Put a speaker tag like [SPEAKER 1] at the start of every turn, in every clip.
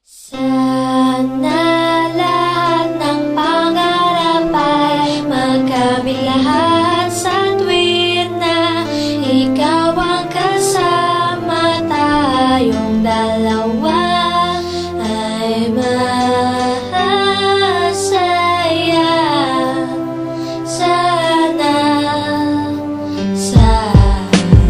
[SPEAKER 1] Sana lahat ng pangarap ay magkamit lahat sa tuwin na ikaw ang kasama, tayong dalawa ay masaya. Sana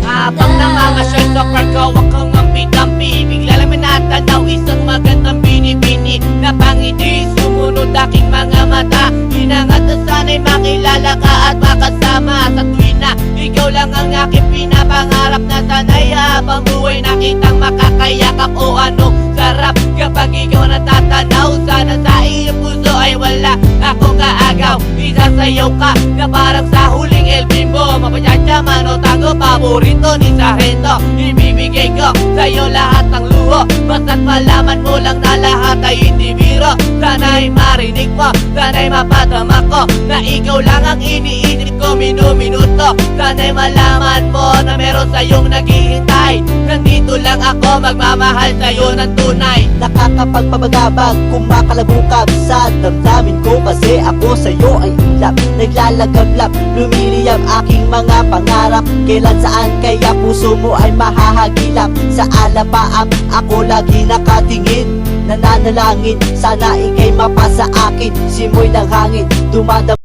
[SPEAKER 2] Habang nangangasyal sa park, hawak kang ampi-dampi. Bigla lang may natanaw isang magandang bini-bini na pangiti, sumunod aking mga mata. Hinangat na sana'y makilala ka at makasama sa tuwin na ikaw lang ang aking pinapangarap na sana'y habang buhay nakitang makakayakap. O anong sarap kapag ikaw natatanaw. Sana sa iyong puso ay wala akong kaagaw. Isasayaw ka na parang sa huling El Bimbo. Mapachachama o tago, paborito ni Sargento. Ibibigay ko sa'yo lahat ng luho, basta't malaman mo lang na lahat ay hindi biro. Sana'y marinig mo, sana'y mapatama ko na ikaw lang ang iniisip ko minuminuto. Sana'y malaman mo na meron sa'yong naghihintay. Nandito lang ako magmamahal sa'yo ng tunay.
[SPEAKER 3] Nakakapagpabagabag, kumakalabukab sa damdamin ko, kasi ako sa'yo ay ulap. Naglalagablap, lumiliyab aking mga pangarap. Kailan saan kaya puso mo ay mahahagilap? Sa alapaap ako lagi nakatingin, nananalangin sana ika'y mapasa akin. Simoy ng hangin, dumadam